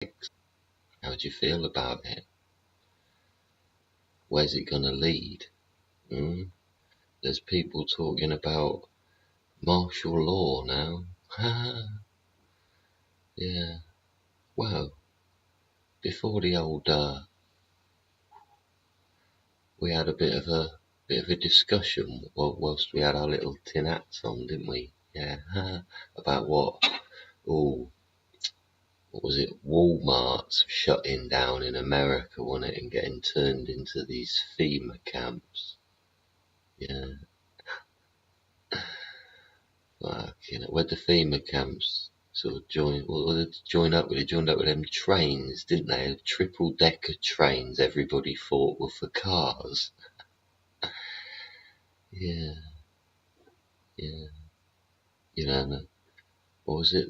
How do you feel about it? Where's it gonna lead? There's people talking about martial law now. Yeah. Well, before the old, we had a bit of a discussion whilst we had our little tin hats on, didn't we? Yeah. About what? Oh, what was it? Walmart's shutting down in America, wasn't it, and getting turned into these FEMA camps. Yeah. You know, where the FEMA camps sort of join up with them trains, didn't they? Triple decker trains everybody thought were for cars. Yeah, yeah. You know, what was it?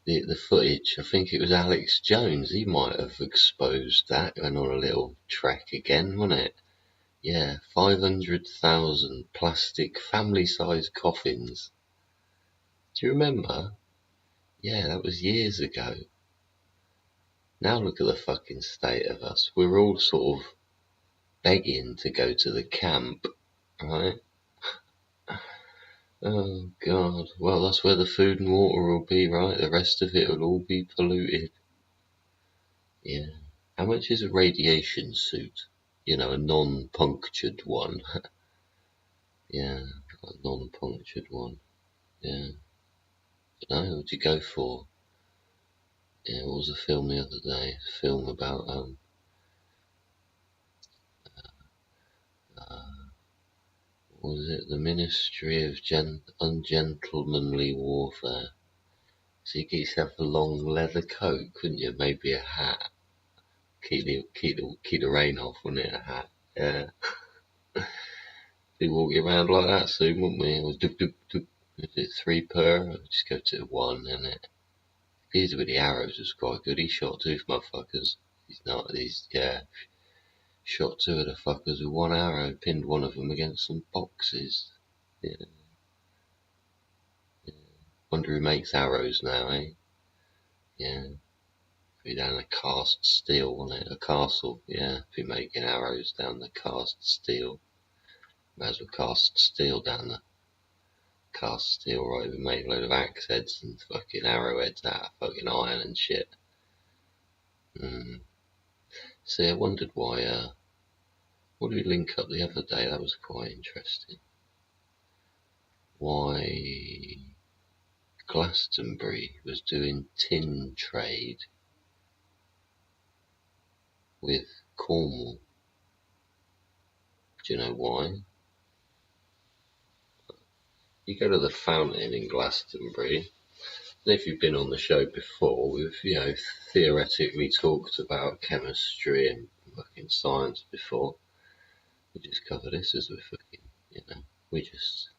The footage, I think it was Alex Jones, he might have exposed that, went on a little trek again, wasn't it? Yeah, 500,000 plastic family-sized coffins. Do you remember? Yeah, that was years ago. Now look at the fucking state of us. We're all sort of begging to go to the camp, right? Oh God. Well, that's where the food and water will be, right? The rest of it will all be polluted. Yeah. How much is a radiation suit? You know, a non-punctured one. Yeah, a non-punctured one. Yeah. No, what'd you go for? Yeah, what was a film the other day? A film about what was it? The Ministry of Ungentlemanly Warfare. So you get yourself a long leather coat, couldn't you? Maybe a hat. Keep the rain off, wouldn't it? A hat. Yeah. Be walking around like that soon, wouldn't we? Or duk duk duk. Is it 3 per? I'll just go to 1, innit? He's with the arrows was quite good. He shot 2 motherfuckers. Yeah. Shot 2 of the fuckers with 1 arrow. Pinned one of them against some boxes. Yeah. Wonder who makes arrows now, eh? Yeah. Be down the cast steel, wasn't it? A castle, yeah. Be making arrows down the cast steel. Might as well cast steel down the cast steel, right? We make a load of axe heads and fucking arrowheads out of fucking iron and shit. See, I wondered why, what did we link up the other day? That was quite interesting. Why Glastonbury was doing tin trade with Cornwall. Do you know why? You go to the fountain in Glastonbury, and if you've been on the show before, we've, theoretically talked about chemistry and fucking science before. We just cover this as we're fucking, we just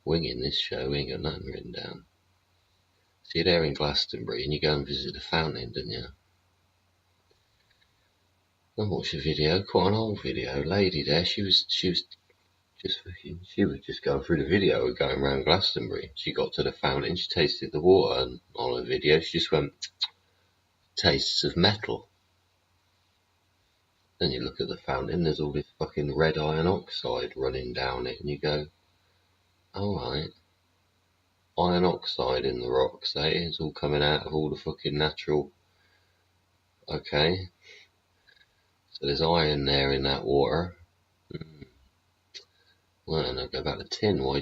winging this show, we ain't got nothing written down. So you're there in Glastonbury and you go and visit the fountain, didn't you? I watched a video, quite an old video, lady there, she was just going through the video of going around Glastonbury. She got to the fountain, she tasted the water, and on the video she just went, tastes of metal. Then you look at the fountain, there's all this fucking red iron oxide running down it, and you go, alright, iron oxide in the rocks, eh? It's all coming out of all the fucking natural, okay. So there's iron there in that water. Well, and I go back to tin. Why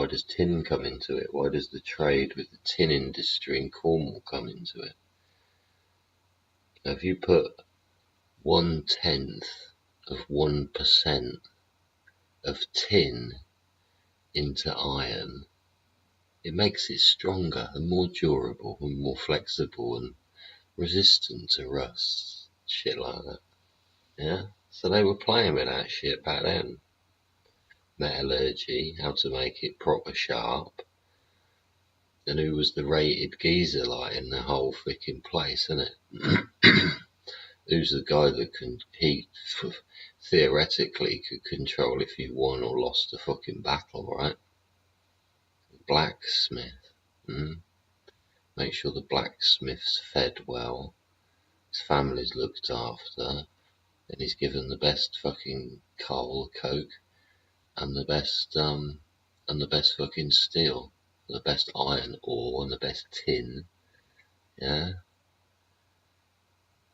does tin come into it? Why does the trade with the tin industry in Cornwall come into it? Now, if you put 1/10 of 1% of tin into iron, it makes it stronger and more durable and more flexible and resistant to rust. Shit like that. Yeah? So they were playing with that shit back then. Metallurgy, how to make it proper sharp, and who was the rated geezer like in the whole freaking place, innit? Who's the guy that he theoretically could control if you won or lost a fucking battle, right? Blacksmith. make sure the blacksmith's fed well, his family's looked after, and he's given the best fucking coal, coke, and the best fucking steel, the best iron ore, and the best tin. Yeah.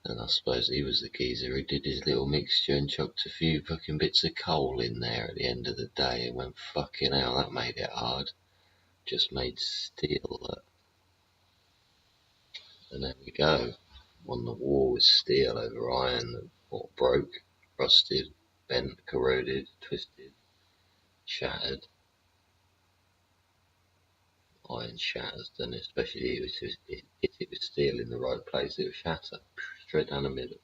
And I suppose he was the geezer who did his little mixture and chucked a few fucking bits of coal in there at the end of the day and went, fucking hell, that made it hard. Just made steel. And there we go. Won the war with steel over iron that broke, rusted, bent, corroded, twisted, shattered. Iron shatters, doesn't it? Especially if it was steel in the right place, it would shatter straight down the middle.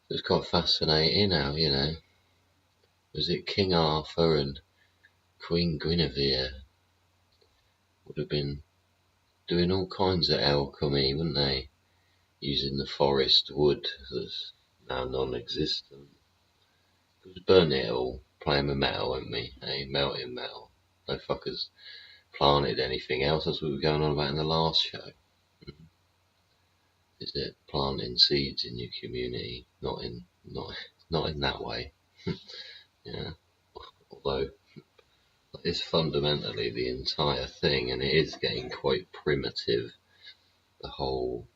It's quite fascinating how, you know, was it King Arthur and Queen Guinevere would have been doing all kinds of alchemy, wouldn't they? Using the forest wood that's now non-existent. It was burning it all, playing with metal, weren't we? Hey, melting metal. No fuckers planted anything else. That's what we were going on about in the last show. Is it planting seeds in your community? Not in that way. Yeah. Although it's fundamentally the entire thing, and it is getting quite primitive. The whole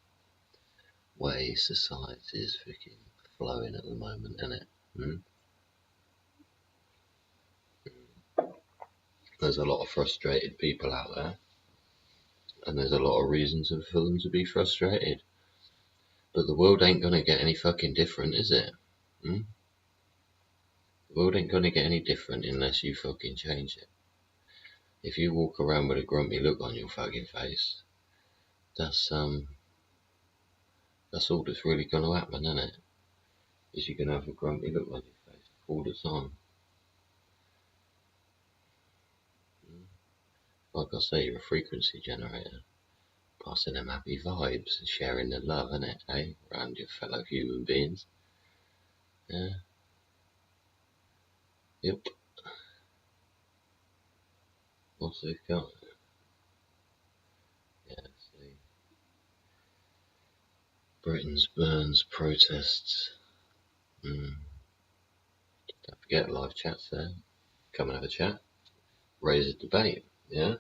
way society is freaking flowing at the moment, isn't it? There's a lot of frustrated people out there, and there's a lot of reasons for them to be frustrated. But the world ain't gonna get any fucking different, is it? The world ain't gonna get any different unless you fucking change it. If you walk around with a grumpy look on your fucking face, that's all that's really gonna happen, isn't it? Is you're gonna have a grumpy look on your face all the time. Like I say, you're a frequency generator, passing them happy vibes and sharing the love, innit, eh? Around your fellow human beings. Yeah. Yep. What's it got? Yeah, see. Britain's burns protests. Don't forget live chats there. Come and have a chat. Raise a debate. Yeah.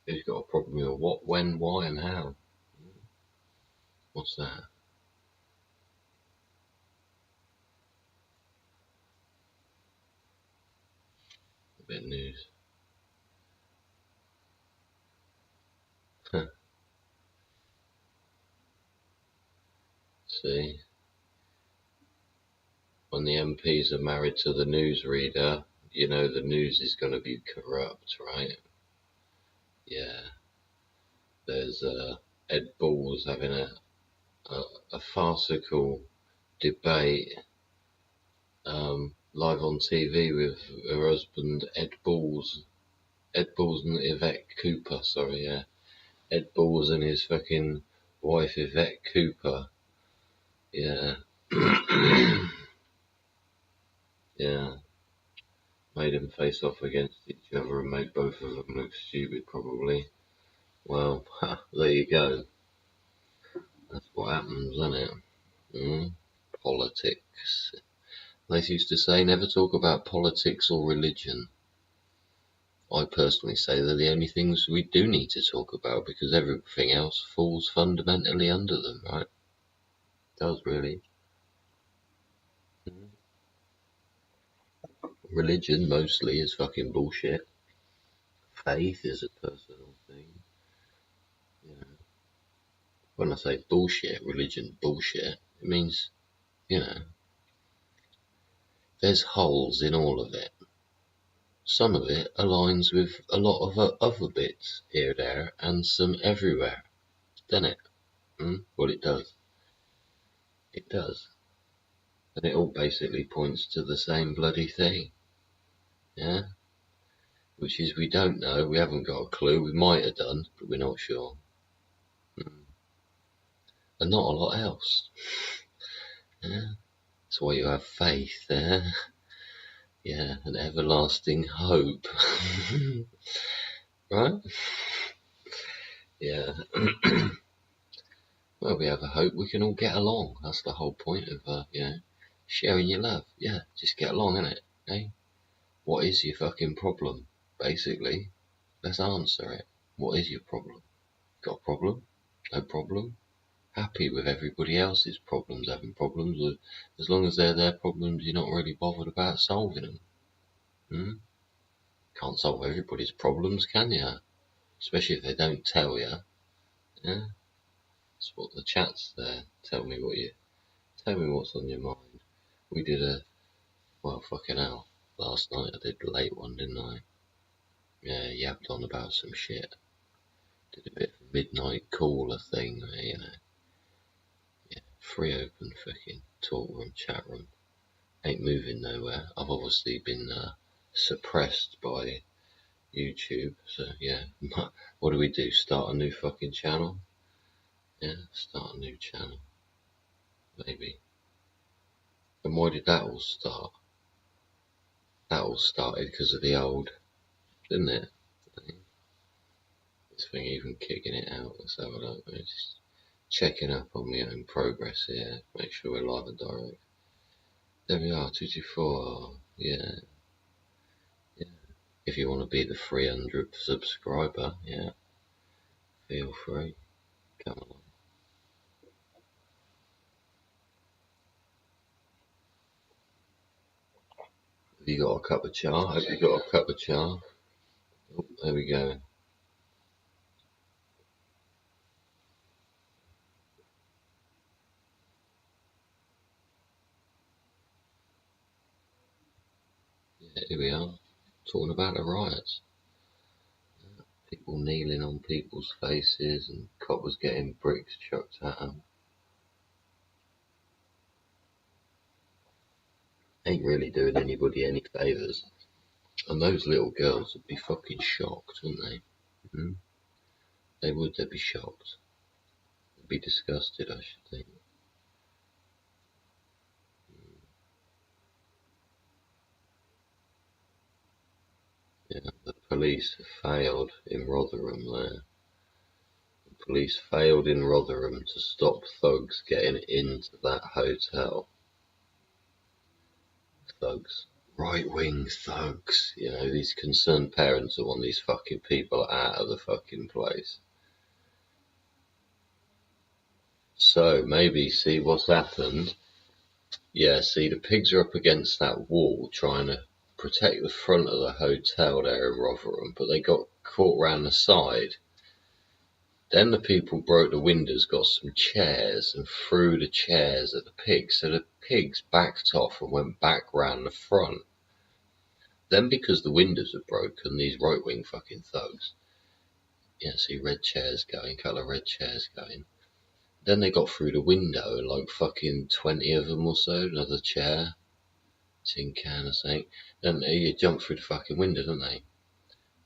Who's got a problem with what, when, why, and how? What's that? A bit of news. See, when the MPs are married to the newsreader, you know the news is going to be corrupt, right? Yeah. There's Ed Balls having a farcical debate live on TV with her husband Ed Balls and Yvette Cooper. Sorry, yeah, Ed Balls and his fucking wife Yvette Cooper. Yeah. Yeah. Made them face off against each other and made both of them look stupid, probably. Well, there you go. That's what happens, isn't it? Politics. They used to say never talk about politics or religion. I personally say they're the only things we do need to talk about because everything else falls fundamentally under them, right? It does, really. Religion mostly is fucking bullshit. Faith is a personal thing. You know, when I say bullshit, religion bullshit, it means, you know, there's holes in all of it. Some of it aligns with a lot of other bits here, there, and some everywhere. Doesn't it? Well, it does. It does. And it all basically points to the same bloody thing. Yeah? Which is we don't know, we haven't got a clue, we might have done, but we're not sure. And not a lot else. Yeah? That's why you have faith there. Yeah, an everlasting hope. Right? Yeah. Well, we have a hope we can all get along. That's the whole point of, sharing your love. Yeah, just get along, innit? Eh? What is your fucking problem? Basically, let's answer it. What is your problem? Got a problem? No problem? Happy with everybody else's problems, having problems with, as long as they're their problems, you're not really bothered about solving them. Can't solve everybody's problems, can you? Especially if they don't tell you. Yeah, that's what the chat's there. Tell me what's on your mind. We did fucking hell. Last night I did the late one, didn't I? Yeah, yapped on about some shit. Did a bit of a midnight caller thing, you know. Yeah, free open fucking talk room, chat room. Ain't moving nowhere. I've obviously been suppressed by YouTube, so yeah. What do we do? Start a new fucking channel? Yeah, start a new channel. Maybe. And why did that all start? That all started because of the old, didn't it? This thing even kicking it out. Let's have a look. Just checking up on my own progress here. Make sure we're live and direct. There we are, 224. Yeah. If you want to be the 300th subscriber, yeah, feel free. Come on. Have you got a cup of char? Have you got a cup of char? Oh, there we go. Yeah, here we are. Talking about the riots. People kneeling on people's faces and coppers getting bricks chucked at them. Ain't really doing anybody any favours. And those little girls would be fucking shocked, wouldn't they? Mm-hmm. They would, they'd be shocked. They'd be disgusted, I should think. Yeah, the police failed in Rotherham there. The police failed in Rotherham to stop thugs getting into that hotel. Thugs. Right-wing thugs. You know, these concerned parents that want these fucking people out of the fucking place. So, maybe, see what's happened. Yeah, see, the pigs are up against that wall trying to protect the front of the hotel there in Rotherham, but they got caught round the side. Then the people broke the windows, got some chairs, and threw the chairs at the pigs, so the pigs backed off and went back round the front. Then, because the windows were broken, these right-wing fucking thugs, yeah, see red chairs going, colour red chairs going. Then they got through the window, and like fucking 20 of them or so, another chair, tin can or something. Then they jumped through the fucking window, didn't they?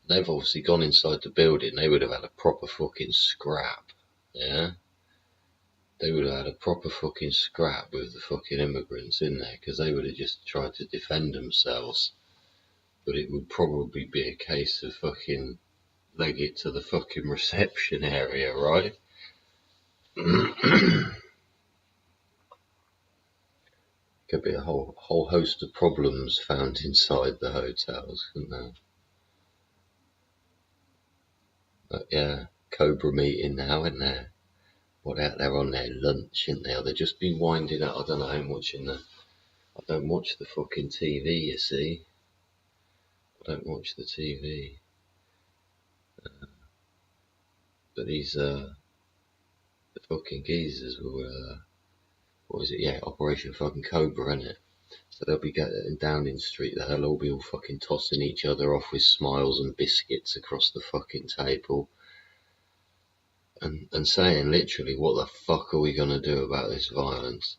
They've obviously gone inside the building. They would have had a proper fucking scrap, yeah? They would have had a proper fucking scrap with the fucking immigrants in there, because they would have just tried to defend themselves. But it would probably be a case of fucking leg it to the fucking reception area, right? Could be a whole host of problems found inside the hotels, couldn't there? But yeah, Cobra meeting now, isn't there? What out there on their lunch, isn't they? Or they've just been winding up. I don't know. I'm watching I don't watch the fucking TV, you see. I don't watch the TV. But these, the fucking geezers were, what is it? Yeah, Operation fucking Cobra, innit? So they'll be getting Downing Street there. They'll all be all fucking tossing each other off with smiles and biscuits across the fucking table. And saying literally, what the fuck are we gonna do about this violence?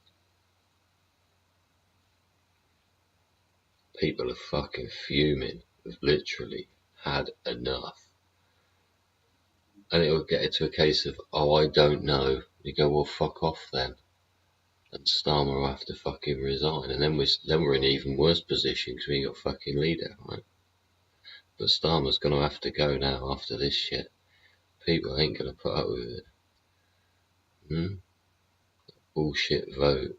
People are fucking fuming. They've literally had enough. And it'll get it to a case of, oh, I don't know. You go, well, fuck off then. And Starmer will have to fucking resign. And then we're in an even worse position because we ain't got fucking leader, right? But Starmer's gonna have to go now after this shit. People ain't gonna put up with it. Bullshit vote.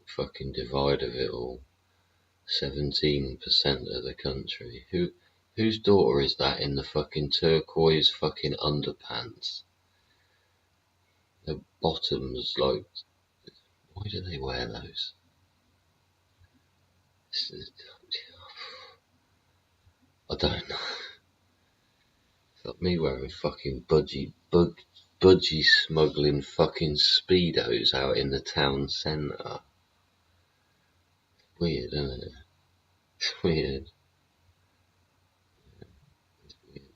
Fucking divide of it all. 17% of the country. Whose daughter is that in the fucking turquoise fucking underpants? The bottoms, like, why do they wear those? I don't know. It's like me wearing fucking budgie smuggling fucking speedos out in the town centre. Weird, isn't it? It's weird.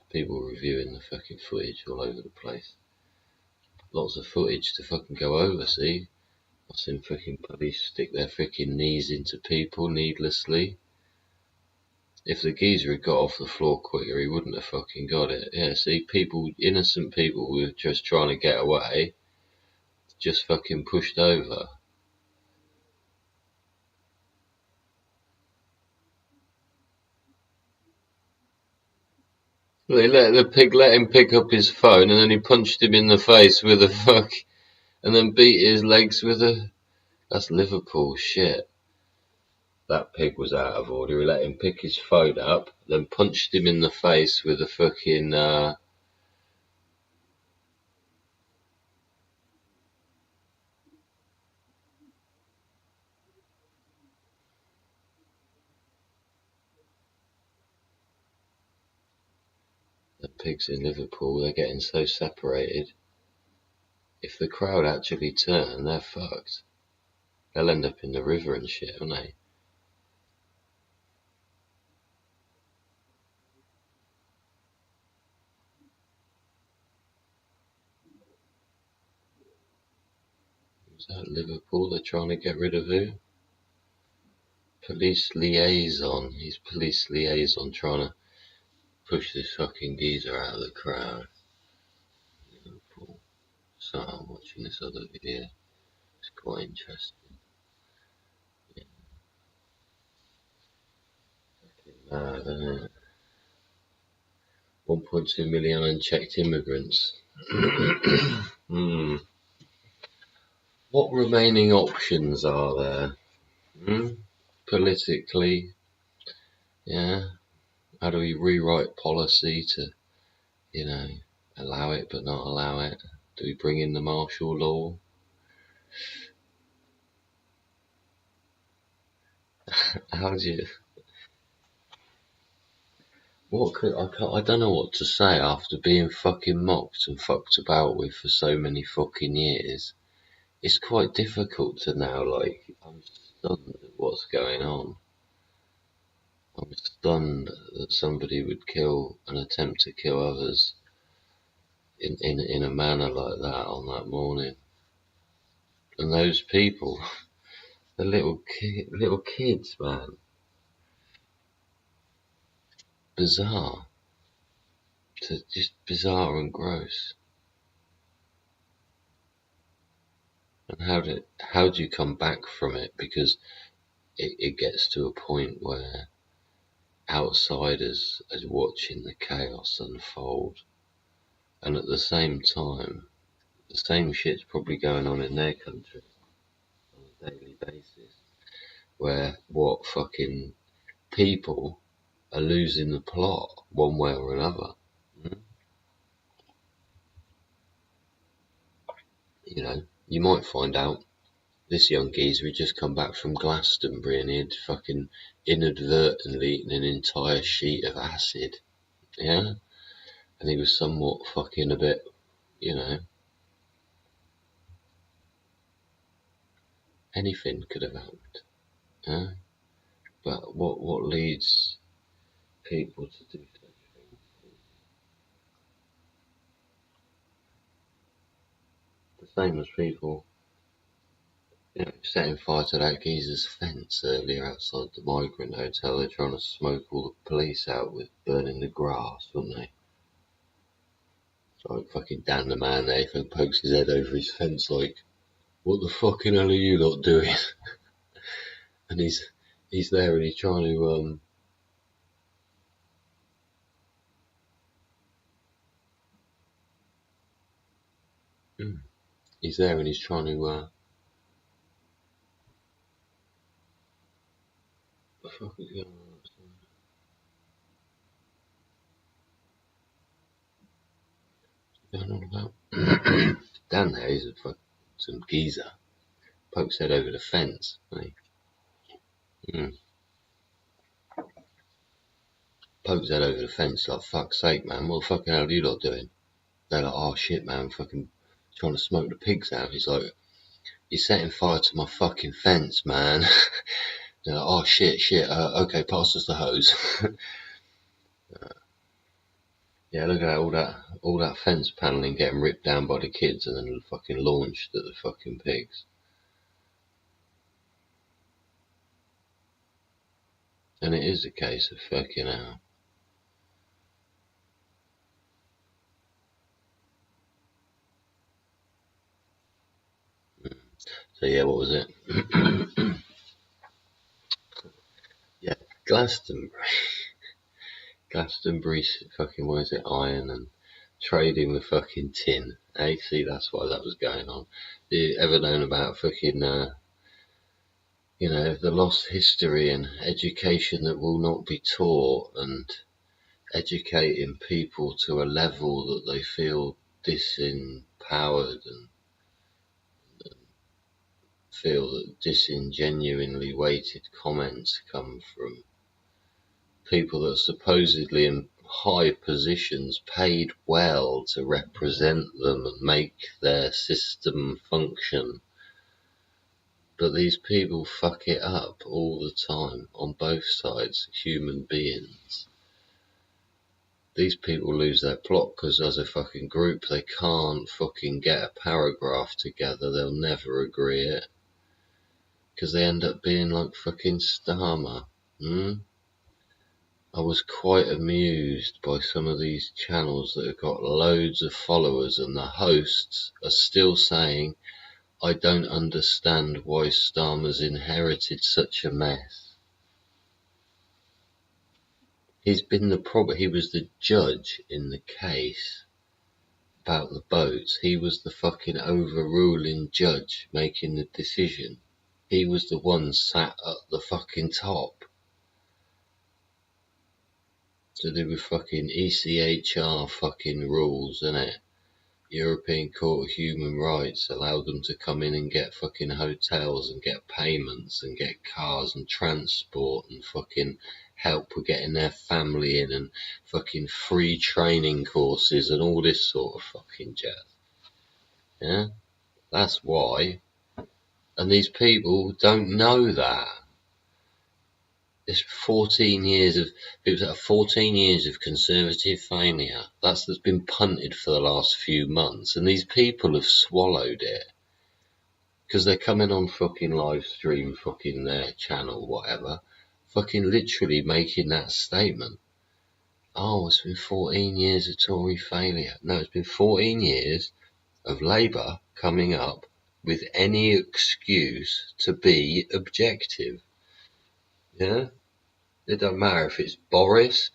People reviewing the fucking footage all over the place. Lots of footage to fucking go over, see? I've seen fucking police stick their freaking knees into people needlessly. If the geezer had got off the floor quicker, he wouldn't have fucking got it. Yeah, see, innocent people who were just trying to get away, just fucking pushed over. They let him pick up his phone, and then he punched him in the face with and then beat his legs with a. That's Liverpool shit. That pig was out of order. He let him pick his phone up, then punched him in the face with a fucking. The pigs in Liverpool, they're getting so separated. If the crowd actually turn, they're fucked. They'll end up in the river and shit, won't they? Is that Liverpool they're trying to get rid of who? Police liaison. He's police liaison trying to push this fucking geezer out of the crowd. Liverpool. So I'm watching this other video. It's quite interesting. Yeah. Mad, isn't it? 1.2 million unchecked immigrants. What remaining options are there? Politically, yeah. How do we rewrite policy to, allow it but not allow it? Do we bring in the martial law? How do you? I don't know what to say after being fucking mocked and fucked about with for so many fucking years. It's quite difficult to now, like, I'm stunned at what's going on. I'm stunned that somebody would kill and attempt to kill others in a manner like that on that morning. And those people, the little kids, man. Bizarre. Just bizarre and gross. And how do you come back from it? Because it gets to a point where outsiders are watching the chaos unfold, and at the same time, the same shit's probably going on in their country on a daily basis, where what fucking people are losing the plot one way or another. You might find out this young geezer had just come back from Glastonbury and he'd fucking inadvertently eaten an entire sheet of acid. Yeah? And he was somewhat fucking a bit, anything could have happened. Yeah? But what leads people to do such things? The same as people, setting fire to that geezer's fence earlier outside the migrant hotel. They're trying to smoke all the police out with burning the grass, wouldn't they? Like fucking Dan the man there pokes his head over his fence like, what the fucking hell are you lot doing? And he's there and he's trying to He's there and he's trying to, what the fuck is going on about? Down there, he's some geezer. Pokes head over the fence. Pokes head over the fence like, fuck's sake, man, what the fucking hell are you lot doing? They're like, oh shit, man, fucking trying to smoke the pigs out. He's like, you're setting fire to my fucking fence, man. They're like, oh shit, okay, pass us the hose. Yeah, look at all that fence panelling getting ripped down by the kids and then fucking launched at the fucking pigs. And it is a case of fucking hell. So yeah, what was it? Yeah, Glastonbury's fucking, what is it, iron and trading with fucking tin. Hey, see, that's why that was going on. You ever known about fucking, the lost history and education that will not be taught, and educating people to a level that they feel disempowered and feel that disingenuinely weighted comments come from people that are supposedly in high positions, paid well to represent them and make their system function. But these people fuck it up all the time on both sides, human beings. These people lose their plot because as a fucking group they can't fucking get a paragraph together, they'll never agree it. Because they end up being like fucking Starmer. I was quite amused by some of these channels that have got loads of followers and the hosts are still saying, I don't understand why Starmer's inherited such a mess. He's been he was the judge in the case about the boats. He was the fucking overruling judge making the decision. He was the one sat at the fucking top. To do with fucking ECHR fucking rules, innit? European Court of Human Rights allowed them to come in and get fucking hotels and get payments and get cars and transport and fucking help with getting their family in and fucking free training courses and all this sort of fucking jazz. Yeah? That's why. And these people don't know that. It's 14 years of 14 years of conservative failure. That's been punted for the last few months, and these people have swallowed it because they're coming on fucking live stream, fucking their channel, whatever, fucking literally making that statement. Oh, it's been 14 years of Tory failure. No, it's been 14 years of Labour coming up with any excuse to be objective. Yeah. It don't matter if it's Boris,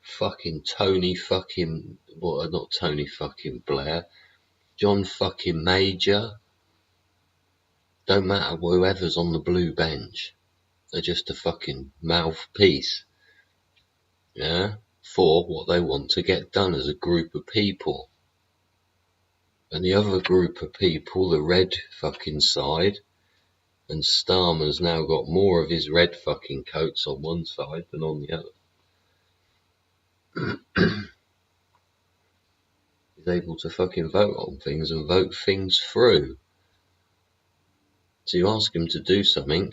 fucking Tony fucking, well, not Tony fucking Blair, John fucking Major. Don't matter whoever's on the blue bench. They're just a fucking mouthpiece. Yeah? For what they want to get done as a group of people. And the other group of people, the red fucking side, and Starmer's now got more of his red fucking coats on one side than on the other. He's able to fucking vote on things and vote things through. So you ask him to do something,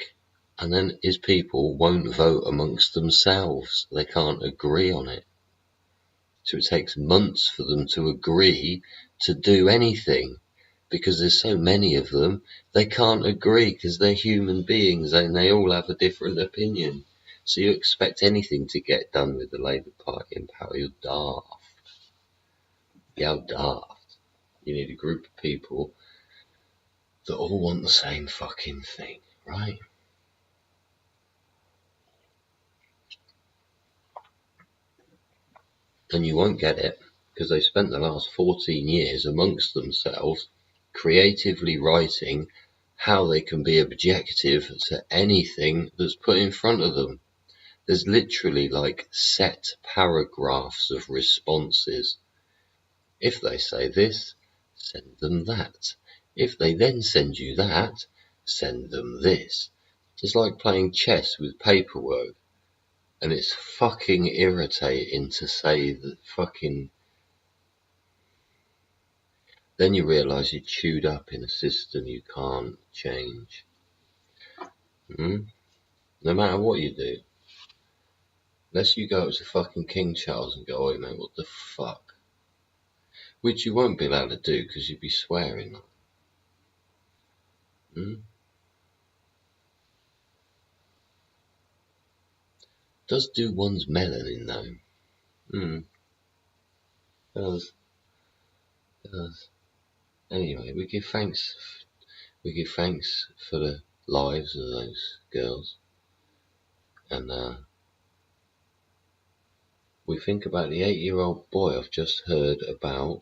and then his people won't vote amongst themselves. They can't agree on it. So it takes months for them to agree to do anything. Because there's so many of them, they can't agree because they're human beings and they all have a different opinion. So you expect anything to get done with the Labour Party in power, you're daft. You're daft. You need a group of people that all want the same fucking thing, right? And you won't get it because they spent the last 14 years amongst themselves creatively writing how they can be objective to anything that's put in front of them. There's literally like set paragraphs of responses. If they say this, send them that. If they then send you that, send them this. It's like playing chess with paperwork. And it's fucking irritating to say that fucking... Then you realise you're chewed up in a system you can't change. No matter what you do. Unless you go up to fucking King Charles and go, oi mate, what the fuck? Which you won't be allowed to do because you'd be swearing. Does do one's melanin though. Does. Anyway, we give thanks for the lives of those girls. And we think about the 8-year-old boy I've just heard about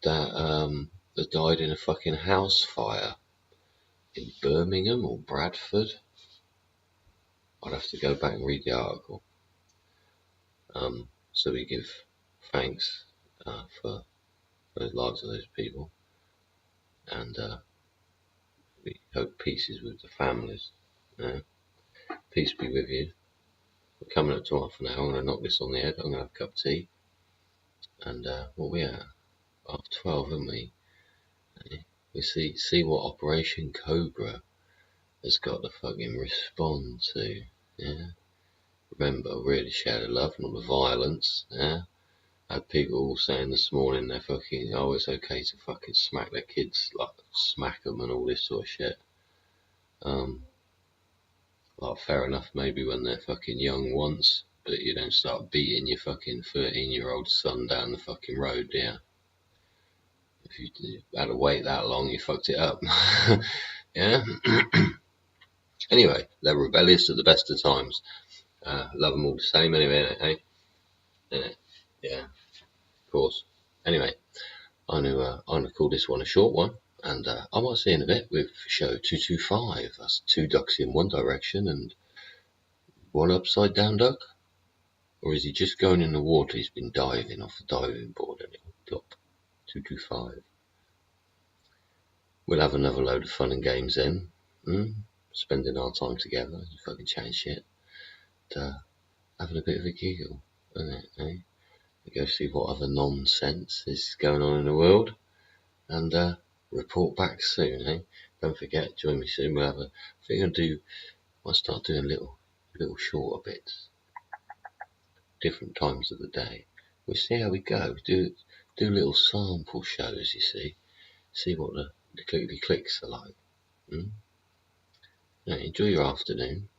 that died in a fucking house fire in Birmingham or Bradford. I'd have to go back and read the article. So we give thanks for the lives of those people, and we hope peace is with the families. Peace be with you. We're coming up to half an hour. I'm going to knock this on the head. I'm going to have a cup of tea. And what we at? Half 12, haven't we? We see what Operation Cobra has got to fucking respond to. Yeah. Remember, really share the love, not the violence. Yeah. I had people all saying this morning they're fucking, oh, it's okay to fucking smack their kids, like smack them and all this sort of shit. Like, fair enough, maybe when they're fucking young once, but you don't start beating your fucking 13-year-old son down the fucking road, yeah. If you had to wait that long, you fucked it up. Yeah. Anyway, they're rebellious at the best of times. Love them all the same anyway, eh? Yeah, of course. Anyway, I'm gonna call this one a short one, and I might see you in a bit with show 225. That's 2 ducks in one direction and 1 upside down duck. Or is he just going in the water? He's been diving off the diving board and it'll plop. 225. We'll have another load of fun and games then. Spending our time together, fucking chatting shit. Having a bit of a giggle, isn't it, eh? We go see what other nonsense is going on in the world, and report back soon, eh? Don't forget, join me soon. We'll have I think I'll start doing little shorter bits, different times of the day. We'll see how we go. Do little sample shows, you see what the clickety clicks are like. Yeah, enjoy your afternoon.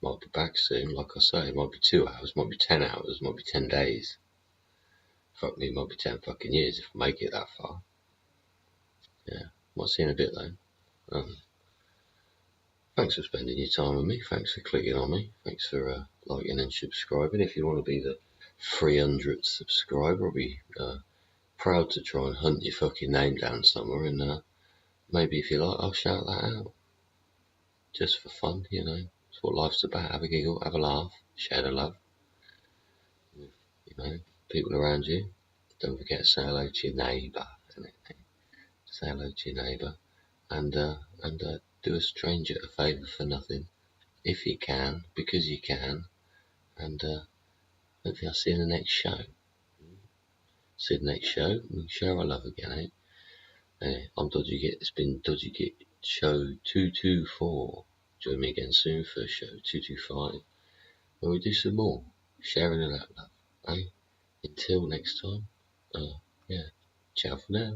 Might be back soon, like I say. It might be 2 hours, might be 10 hours, might be 10 days. Fuck me, might be 10 fucking years if I make it that far. Yeah, might see you in a bit though. Thanks for spending your time with me. Thanks for clicking on me. Thanks for liking and subscribing. If you want to be the 300th subscriber, I'll be proud to try and hunt your fucking name down somewhere, and maybe if you like, I'll shout that out. Just for fun, you know. It's what life's about. Have a giggle, have a laugh, share the love. You know, people around you. Don't forget to say hello to your neighbour. Say hello to your neighbour, and do a stranger a favour for nothing, if you can, because you can. And hopefully I'll see you in the next show. See you in the next show. We'll share our love again, eh? I'm Dodgy Git. It's been Dodgy Git show 224. Join me again soon for show 225, where we do some more sharing of that love, eh? Until next time, yeah, ciao for now.